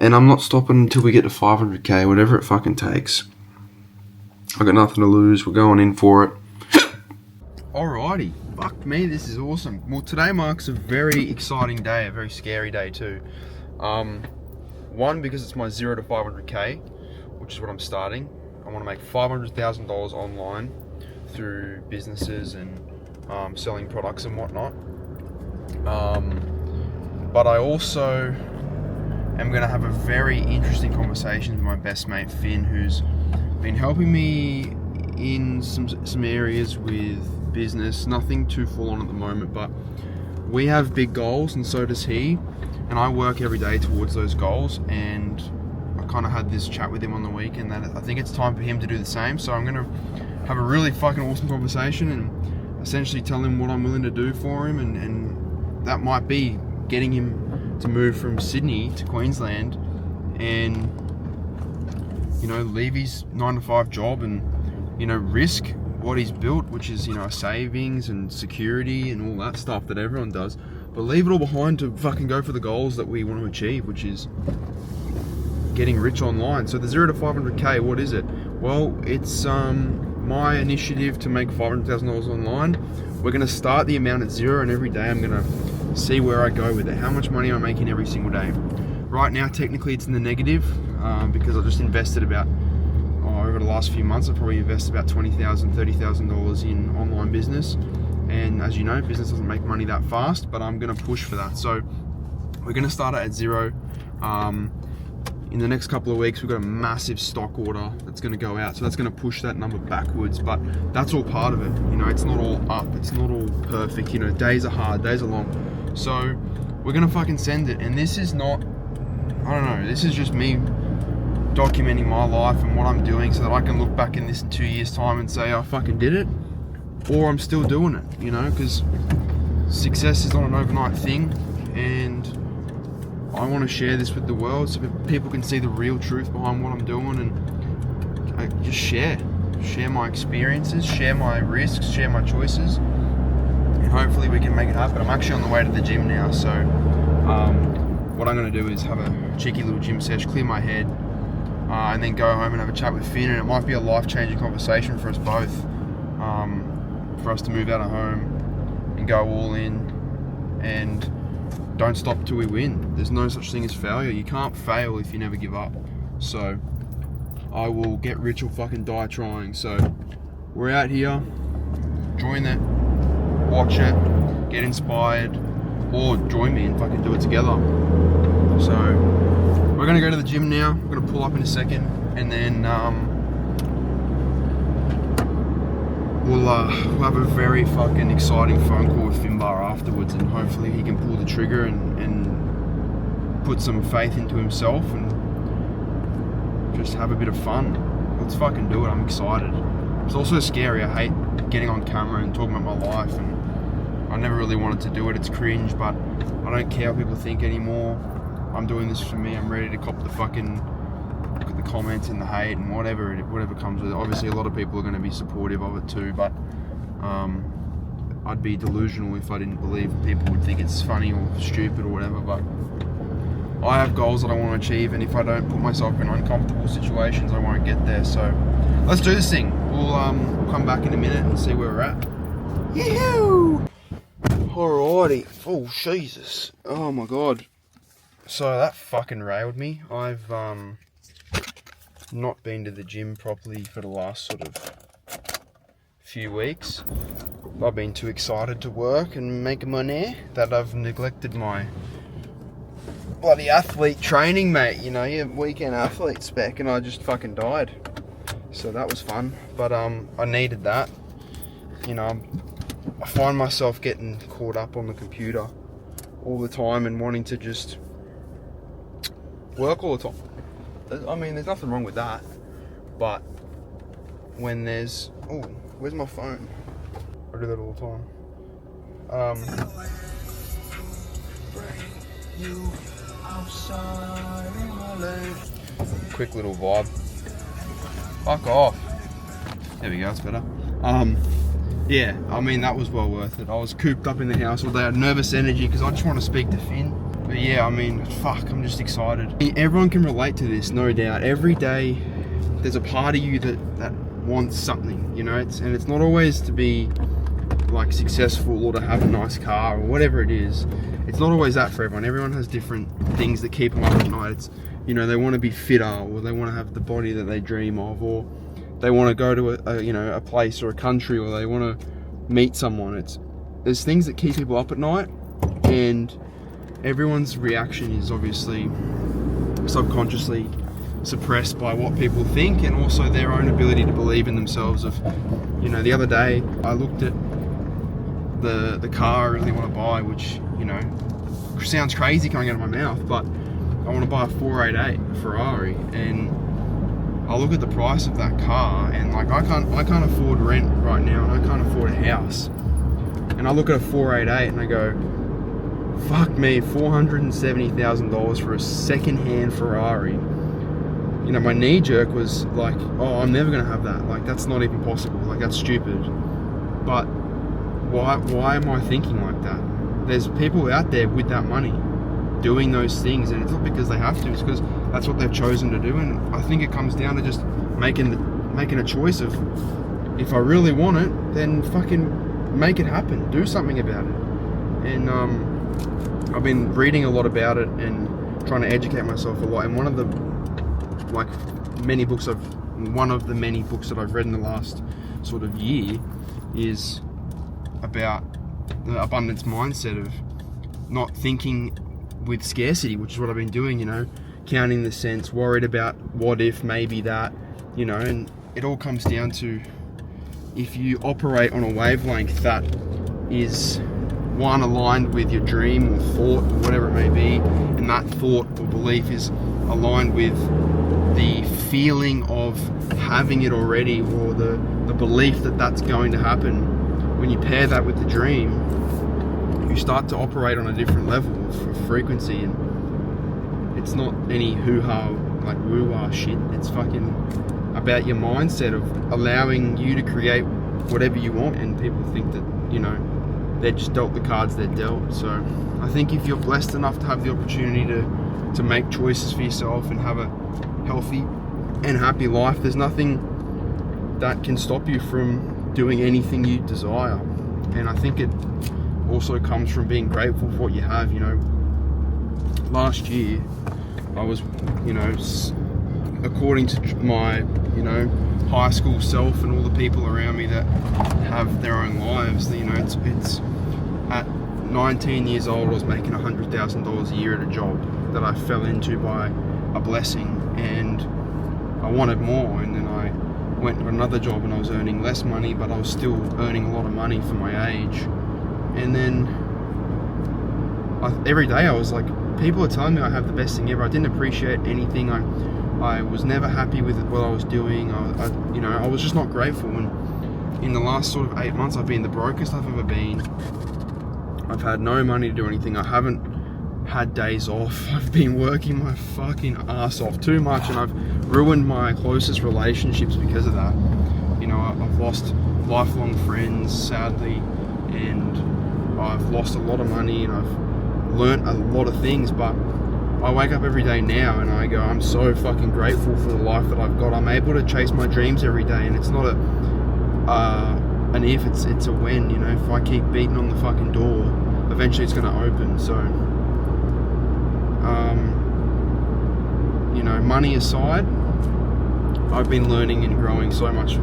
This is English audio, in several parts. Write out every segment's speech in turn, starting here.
And I'm not stopping until we get to 500k, whatever it fucking takes. I got nothing to lose. We're going in for it. Alrighty. Fuck me, this is awesome. Well, today marks a very exciting day, a very scary day too. One, because it's my 0 to 500k, which is what I'm starting. I want to make $500,000 online through businesses and selling products and whatnot. But I also am going to have a very interesting conversation with my best mate Finn, who's been helping me in some areas with business. Nothing too full on at the moment, but we have big goals, and so does he. And I work every day towards those goals, and I kind of had this chat with him on the weekend that I think it's time for him to do the same. So I'm going to have a really fucking awesome conversation and essentially tell him what I'm willing to do for him, and that might be getting him to move from Sydney to Queensland and, you know, leave his 9-to-5 job and, you know, risk what he's built, which is, you know, savings and security and all that stuff that everyone does, but leave it all behind to fucking go for the goals that we want to achieve, which is getting rich online. So the 0 to 500k, what is it? Well, it's my initiative to make $500,000 online. We're going to start the amount at 0, and every day I'm going to see where I go with it. How much money am I making every single day? Right now, technically it's in the negative because I just invested about, over the last few months, I've probably invested about $20,000, $30,000 in online business. And as you know, business doesn't make money that fast, but I'm going to push for that. So we're going to start it at 0. In the next couple of weeks, we've got a massive stock order that's going to go out. So that's going to push that number backwards, but that's all part of it. You know, it's not all up. It's not all perfect. You know, days are hard, days are long. So we're going to fucking send it. And this is not, I don't know, this is just me documenting my life and what I'm doing so that I can look back in this in 2 years' time and say I fucking did it, or I'm still doing it, you know, because success is not an overnight thing, and I want to share this with the world so people can see the real truth behind what I'm doing, and I just share my experiences, share my risks, share my choices, and hopefully we can make it happen. I'm actually on the way to the gym now, so what I'm going to do is have a cheeky little gym sesh, clear my head, and then go home and have a chat with Finn, and it might be a life-changing conversation for us both, for us to move out of home and go all in and don't stop till we win. There's no such thing as failure. You can't fail if you never give up. So I will get rich or fucking die trying. So we're out here, join it, watch it, get inspired, or join me and fucking do it together. So we're gonna go to the gym now. We're gonna pull up in a second, and then we'll have a very fucking exciting phone call with Finbar afterwards, and hopefully he can pull the trigger and put some faith into himself and just have a bit of fun. Let's fucking do it. I'm excited. It's also scary. I hate getting on camera and talking about my life, and I never really wanted to do it. It's cringe, but I don't care what people think anymore. I'm doing this for me. I'm ready to cop the fucking, look at the comments and the hate and whatever comes with it. Obviously a lot of people are going to be supportive of it too, but I'd be delusional if I didn't believe people would think it's funny or stupid or whatever. But I have goals that I want to achieve, and if I don't put myself in uncomfortable situations, I won't get there. So let's do this thing. We'll come back in a minute and see where we're at. Yee-hoo! Alrighty. Oh Jesus. Oh my god. So that fucking railed me. I've not been to the gym properly for the last sort of few weeks. I've been too excited to work and make money that I've neglected my bloody athlete training, mate. You know, your weekend athlete spec, and I just fucking died. So that was fun, but I needed that. You know, I find myself getting caught up on the computer all the time and wanting to just work all the time. I mean, there's nothing wrong with that, but when there's, oh, where's my phone? I do that all the time. Quick little vibe. Fuck off. There we go, it's better. Yeah, I mean, that was well worth it. I was cooped up in the house all day. I had nervous energy because I just want to speak to Finn. But yeah, I mean, fuck, I'm just excited. Everyone can relate to this, no doubt. Every day, there's a part of you that wants something, you know? It's not always to be like successful or to have a nice car or whatever it is. It's not always that for everyone. Everyone has different things that keep them up at night. It's, you know, they want to be fitter, or they want to have the body that they dream of, or they want to go to a place or a country, or they want to meet someone. There's things that keep people up at night, and everyone's reaction is obviously subconsciously suppressed by what people think, and also their own ability to believe in themselves. The other day I looked at the car I really want to buy, which, you know, sounds crazy coming out of my mouth, but I want to buy a 488 Ferrari, and I look at the price of that car, and like I can't afford rent right now, and I can't afford a house, and I look at a 488 and I go, fuck me, $470,000 for a second-hand Ferrari. You know, my knee jerk was like, oh, I'm never gonna have that. Like, that's not even possible. Like, that's stupid. But why am I thinking like that? There's people out there with that money doing those things, and it's not because they have to. It's because that's what they've chosen to do. And I think it comes down to just making a choice of, if I really want it, then fucking make it happen. Do something about it. And I've been reading a lot about it and trying to educate myself a lot. And one of the many books that I've read in the last sort of year is about the abundance mindset of not thinking with scarcity, which is what I've been doing, you know, counting the cents, worried about what if, maybe that, you know. And it all comes down to, if you operate on a wavelength that is one aligned with your dream or thought or whatever it may be, and that thought or belief is aligned with the feeling of having it already, or the belief that that's going to happen, when you pair that with the dream, you start to operate on a different level of frequency. And it's not any hoo-ha, like woo-wah shit. It's fucking about your mindset of allowing you to create whatever you want. And people think that, you know, they're just dealt the cards they're dealt. So I think if you're blessed enough to have the opportunity to make choices for yourself and have a healthy and happy life, there's nothing that can stop you from doing anything you desire. And I think it also comes from being grateful for what you have. You know, last year I was, you know, according to my, you know, high school self and all the people around me that have their own lives, you know, it's at 19 years old I was making $100,000 a year at a job that I fell into by a blessing, and I wanted more. And then I went to another job and I was earning less money, but I was still earning a lot of money for my age. And then every day I was like, people are telling me I have the best thing ever. I didn't appreciate anything. I was never happy with what I was doing. I was just not grateful. And in the last sort of 8 months, I've been the brokest I've ever been. I've had no money to do anything. I haven't had days off. I've been working my fucking ass off too much, and I've ruined my closest relationships because of that. You know, I've lost lifelong friends, sadly, and I've lost a lot of money, and I've learnt a lot of things. But I wake up every day now and I go, I'm so fucking grateful for the life that I've got. I'm able to chase my dreams every day, and it's not an if, it's a when. You know, if I keep beating on the fucking door, eventually it's going to open. So you know, money aside, I've been learning and growing so much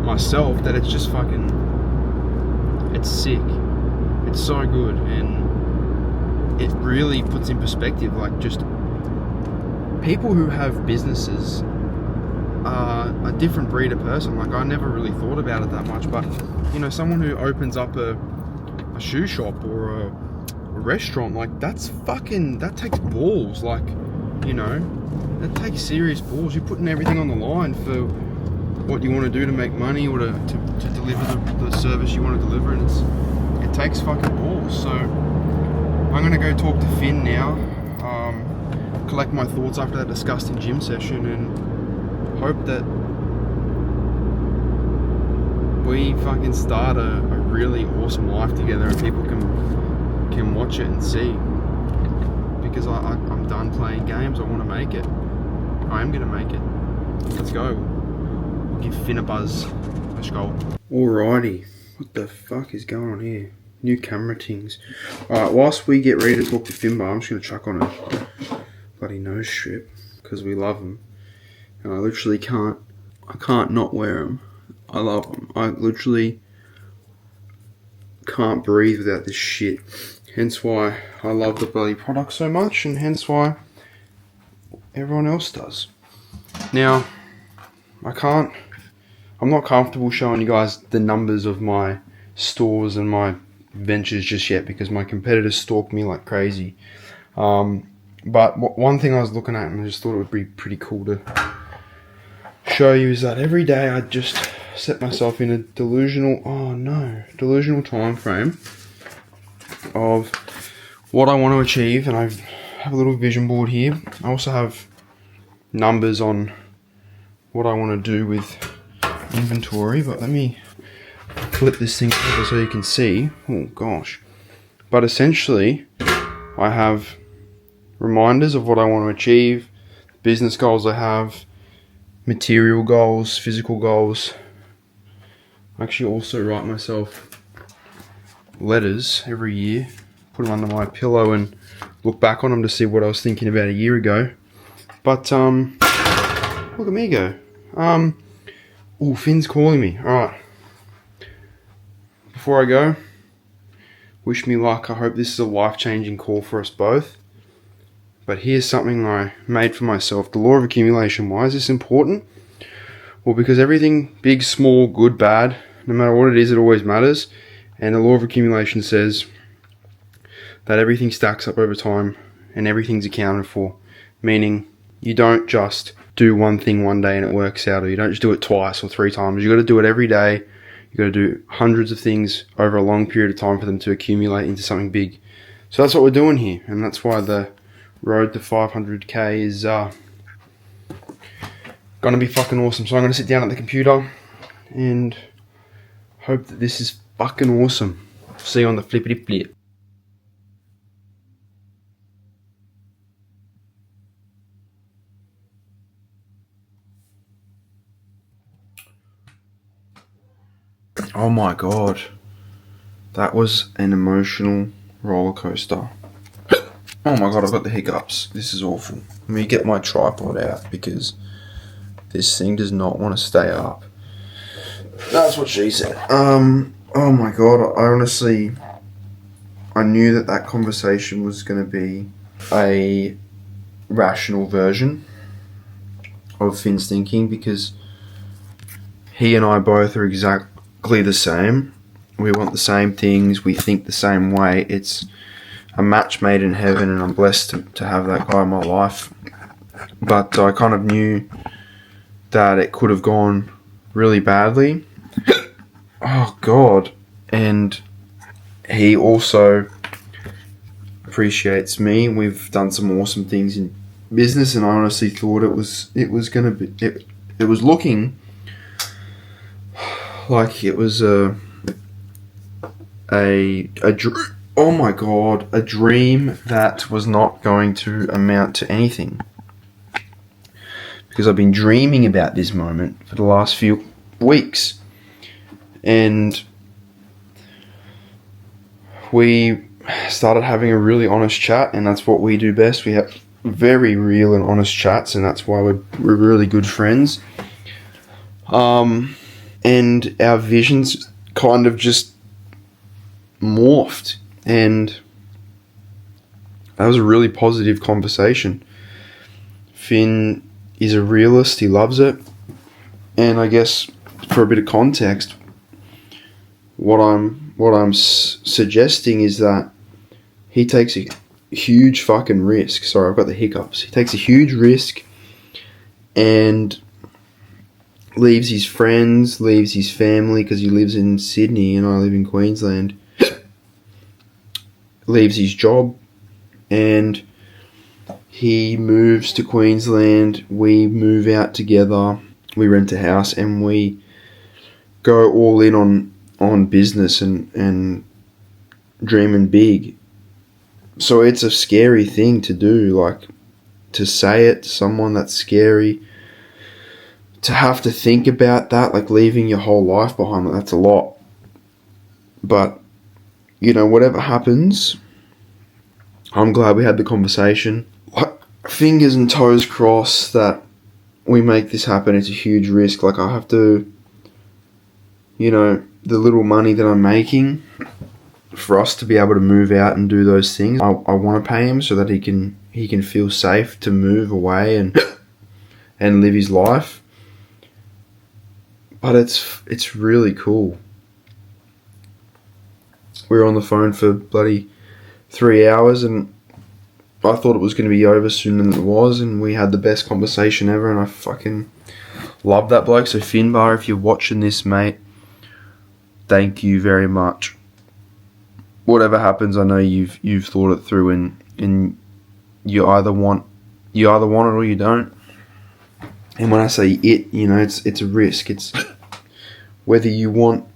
myself that it's just fucking, it's sick. It's so good, and it really puts in perspective, like, just people who have businesses are a different breed of person. Like, I never really thought about it that much, but, you know, someone who opens up a shoe shop or a restaurant, like, that takes balls. Like, you know, that takes serious balls. You're putting everything on the line for what you want to do to make money, or to deliver the service you want to deliver, and it takes fucking balls. So I'm gonna go talk to Finn now, collect my thoughts after that disgusting gym session, and hope that we fucking start a really awesome life together, and people can watch it and see. because I'm done playing games. I want to make it. I am going to make it. Let's go. We'll give Finn a buzz. Let's go. Alrighty. What the fuck is going on here? New camera things. Alright, whilst we get ready to talk to Finbar, I'm just going to chuck on a bloody nose strip because we love them. And I literally can't not wear them. I love them. I literally can't breathe without this shit. Hence why I love the bloody product so much, and hence why everyone else does. Now, I'm not comfortable showing you guys the numbers of my stores and my ventures just yet because my competitors stalk me like crazy. But one thing I was looking at and I just thought it would be pretty cool to show you is that every day I just set myself in a delusional time frame of what I want to achieve, and I have a little vision board here. I also have numbers on what I want to do with inventory, but let me flip this thing over so you can see. Oh gosh. But essentially I have reminders of what I want to achieve, business goals I have, material goals, physical goals. I actually also write myself letters every year, put them under my pillow and look back on them to see what I was thinking about a year ago. But look at me go. Oh, Finn's calling me. Alright. Before I go, wish me luck. I hope this is a life-changing call for us both. But here's something I made for myself. The law of accumulation. Why is this important? Well, because everything, big, small, good, bad, no matter what it is, it always matters. And the law of accumulation says that everything stacks up over time and everything's accounted for. Meaning, you don't just do one thing one day and it works out, or you don't just do it twice or 3 times. You got to do it every day. You got to do hundreds of things over a long period of time for them to accumulate into something big. So that's what we're doing here, and that's why the road to 500k is gonna be fucking awesome. So I'm gonna sit down at the computer and hope that this is fucking awesome. See you on the flippity flip. Oh my god, that was an emotional roller coaster. Oh my god, I've got the hiccups. This is awful. Let me get my tripod out because this thing does not want to stay up. That's what she said. Oh my god, I knew that conversation was going to be a rational version of Finn's thinking, because he and I both are exactly the same. We want the same things, we think the same way. It's a match made in heaven, and I'm blessed to have that guy in my life. But I kind of knew that it could have gone really badly. Oh god. And he also appreciates me. We've done some awesome things in business, and I honestly thought it was gonna be it was looking like it was a oh my god, a dream that was not going to amount to anything. Because I've been dreaming about this moment for the last few weeks. And we started having a really honest chat, and that's what we do best. We have very real and honest chats, and that's why we're really good friends. And our visions kind of just morphed, and that was a really positive conversation. Finn is a realist, he loves it, and I guess for a bit of context, what I'm suggesting is that he takes a huge fucking risk. Sorry, I've got the hiccups. He takes a huge risk and leaves his friends, leaves his family, because he lives in Sydney and I live in Queensland. Leaves his job and he moves to Queensland. We move out together. We rent a house and we go all in on business and dreaming big. So it's a scary thing to do, like, to say it to someone. That's scary. To have to think about that, like leaving your whole life behind, that's a lot. But, whatever happens, I'm glad we had the conversation. Like, fingers and toes crossed that we make this happen. It's a huge risk. Like, I have to, the little money that I'm making, for us to be able to move out and do those things, I want to pay him so that he can feel safe to move away and live his life. But it's really cool. We were on the phone for bloody 3 hours, and I thought it was going to be over sooner than it was, and we had the best conversation ever, and I fucking love that bloke. So Finbar, if you're watching this, mate, thank you very much. Whatever happens, I know you've thought it through, and you either want it or you don't. And when I say it, it's a risk. It's whether you want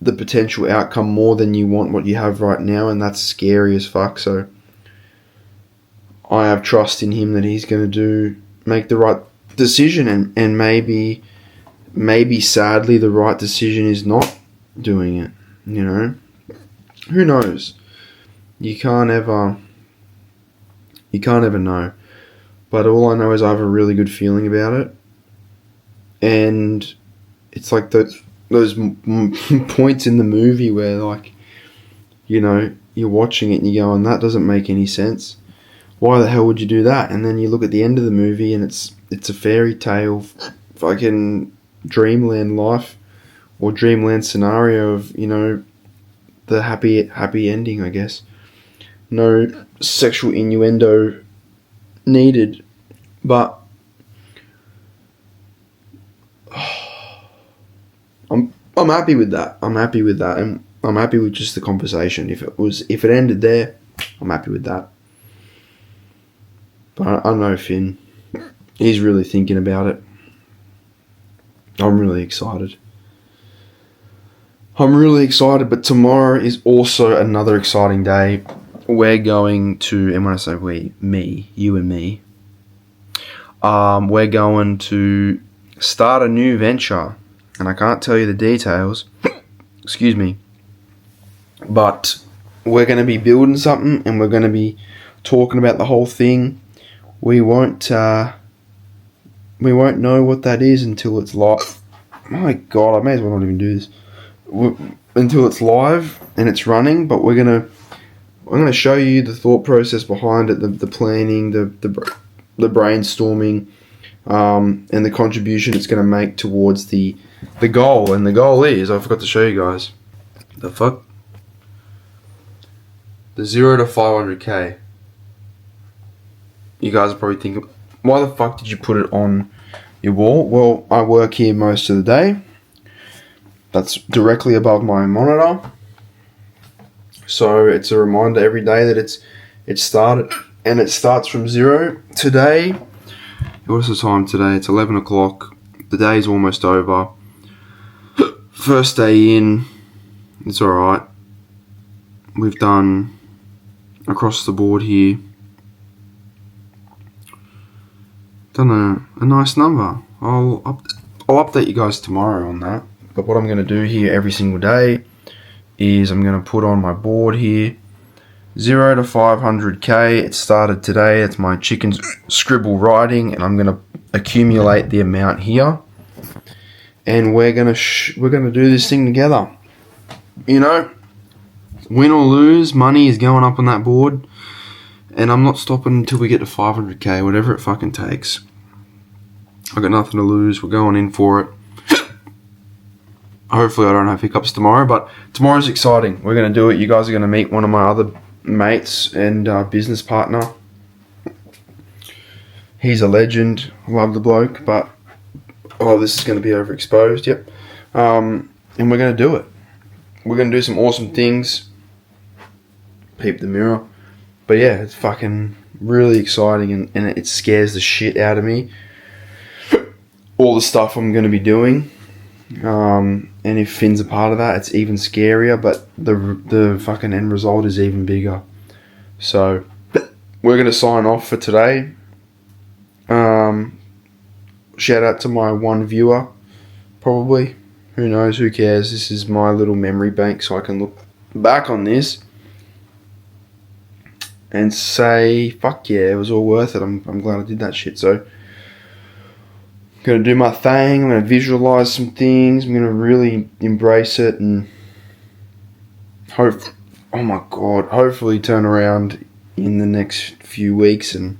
the potential outcome more than you want what you have right now, and that's scary as fuck. So I have trust in him that he's going to make the right decision, and maybe sadly the right decision is not doing it. Who knows? You can't ever know. But all I know is I have a really good feeling about it. And it's like those points in the movie where, like, you're watching it and you're going, that doesn't make any sense. Why the hell would you do that? And then you look at the end of the movie and it's a fairy tale, fucking dreamland life or dreamland scenario of, the happy ending, I guess. No sexual innuendo needed, but I'm happy with that. I'm happy with that, and I'm happy with just the conversation. If it ended there, I'm happy with that. But I know Finn, he's really thinking about it. I'm really excited. But tomorrow is also another exciting day. We're going to, and when I say we, me, you and me, we're going to start a new venture, and I can't tell you the details, excuse me, but we're going to be building something, and we're going to be talking about the whole thing. We won't know what that is until it's live. My God, I may as well not even do this. Until it's live and it's running, but I'm going to show you the thought process behind it, the planning, the brainstorming, and the contribution it's going to make towards the goal. And the goal is, I forgot to show you guys, the 0 to 500k. You guys are probably thinking, why the fuck did you put it on your wall? Well, I work here most of the day. That's directly above my monitor. So it's a reminder every day that it's started, and it starts from 0. Today, what's the time today? It's 11 o'clock. The day's almost over. First day in, it's alright. We've done across the board here. Done a nice number. I'll update you guys tomorrow on that. But what I'm going to do here every single day is I'm going to put on my board here 0 to 500k. It started today. It's my chicken scribble writing, and I'm going to accumulate the amount here. And we're going to do this thing together. Win or lose, money is going up on that board, and I'm not stopping until we get to 500k, whatever it fucking takes. I've got nothing to lose. We're going in for it. Hopefully I don't have hiccups tomorrow, but tomorrow's exciting. We're going to do it. You guys are going to meet one of my other mates and business partner. He's a legend. Love the bloke, but this is going to be overexposed. Yep. And we're going to do it. We're going to do some awesome things. Peep the mirror. But yeah, it's fucking really exciting, and it scares the shit out of me. All the stuff I'm going to be doing. And if Finn's a part of that, it's even scarier, but the fucking end result is even bigger. So we're going to sign off for today. Shout out to my one viewer, probably. Who knows? Who cares? This is my little memory bank, so I can look back on this and say, fuck yeah, it was all worth it. I'm glad I did that shit. So I'm going to do my thing. I'm going to visualize some things. I'm going to really embrace it and hopefully turn around in the next few weeks and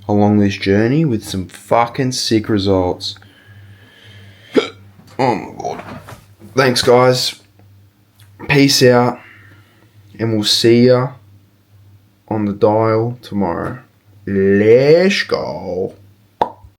along this journey with some fucking sick results. Oh my god. Thanks, guys. Peace out. And we'll see ya on the dial tomorrow. Let's go.